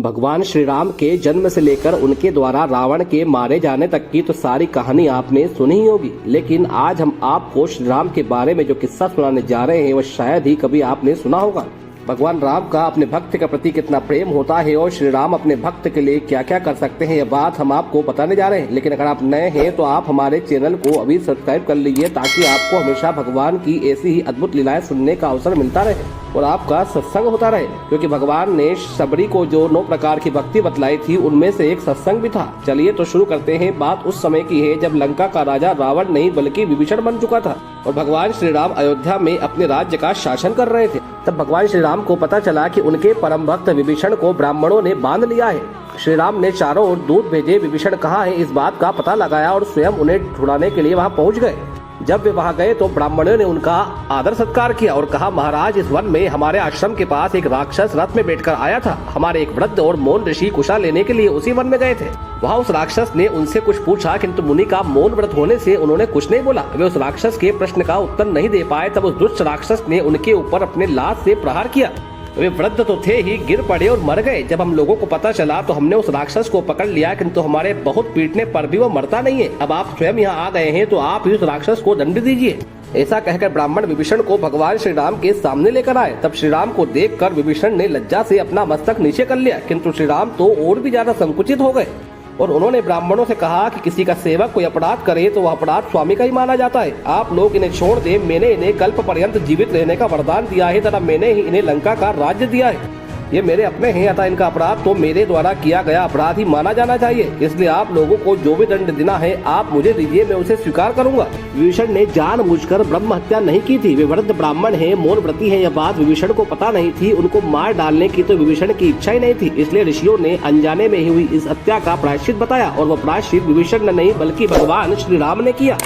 भगवान श्री राम के जन्म से लेकर उनके द्वारा रावण के मारे जाने तक की तो सारी कहानी आपने सुनी ही होगी, लेकिन आज हम आपको श्री राम के बारे में जो किस्सा सुनाने जा रहे हैं वो शायद ही कभी आपने सुना होगा। भगवान राम का अपने भक्त के प्रति कितना प्रेम होता है और श्री राम अपने भक्त के लिए क्या क्या कर सकते हैं, यह बात हम आपको बताने जा रहे हैं। लेकिन अगर आप नए हैं तो आप हमारे चैनल को अभी सब्सक्राइब कर लीजिए ताकि आपको हमेशा भगवान की ऐसी ही अद्भुत लीलाएं सुनने का अवसर मिलता रहे और आपका सत्संग होता रहे, क्योंकि भगवान ने सबरी को जो 9 प्रकार की भक्ति बतलाई थी उनमें से एक सत्संग भी था। चलिए तो शुरू करते हैं। बात उस समय की है जब लंका का राजा रावण नहीं बल्कि विभीषण बन चुका था और भगवान श्री राम अयोध्या में अपने राज्य का शासन कर रहे थे। तब भगवान श्री राम को पता चला कि उनके परम भक्त विभीषण को ब्राह्मणों ने बांध लिया है। श्री राम ने चारों ओर दूत भेजे, विभीषण कहाँ है इस बात का पता लगाया और स्वयं उन्हें ढूंढाने के लिए वहाँ पहुँच गए। जब वे वहां गए तो ब्राह्मणों ने उनका आदर सत्कार किया और कहा, महाराज इस वन में हमारे आश्रम के पास एक राक्षस रथ में बैठकर आया था। हमारे एक वृद्ध और मौन ऋषि कुशा लेने के लिए उसी वन में गए थे। वहाँ उस राक्षस ने उनसे कुछ पूछा, किंतु मुनि का मौन व्रत होने से उन्होंने कुछ नहीं बोला। वे उस राक्षस के प्रश्न का उत्तर नहीं दे पाए। तब उस दुष्ट राक्षस ने उनके ऊपर अपने लात से प्रहार किया। वे वृद्ध तो थे ही, गिर पड़े और मर गए। जब हम लोगों को पता चला तो हमने उस राक्षस को पकड़ लिया, किंतु हमारे बहुत पीटने पर भी वो मरता नहीं है। अब आप स्वयं यहाँ आ गए हैं तो आप ही उस राक्षस को दंड दीजिए। ऐसा कहकर ब्राह्मण विभीषण को भगवान श्री राम के सामने लेकर आए। तब श्री राम को देखकर विभीषण ने लज्जा से अपना मस्तक नीचे कर लिया, किंतु श्री राम तो और भी ज्यादा संकुचित हो गए और उन्होंने ब्राह्मणों से कहा कि किसी का सेवक कोई अपराध करे तो वह अपराध स्वामी का ही माना जाता है। आप लोग इन्हें छोड़ दे। मैंने इन्हें कल्प पर्यंत जीवित रहने का वरदान दिया है तथा मैंने ही इन्हें लंका का राज्य दिया है। ये मेरे अपने हैं अतः इनका अपराध तो मेरे द्वारा किया गया अपराध ही माना जाना चाहिए। इसलिए आप लोगों को जो भी दंड देना है आप मुझे दीजिए, मैं उसे स्वीकार करूंगा। विभीषण ने जानबूझकर ब्रह्म हत्या नहीं की थी। वे वृद्ध ब्राह्मण हैं, मौन व्रती हैं, यह बात विभीषण को पता नहीं थी। उनको मार डालने की तो विभीषण की इच्छा ही नहीं थी। इसलिए ऋषियों ने अनजाने में ही हुई इस हत्या का प्रायश्चित बताया और वह प्रायश्चित विभीषण ने नहीं बल्कि भगवान श्री राम ने किया।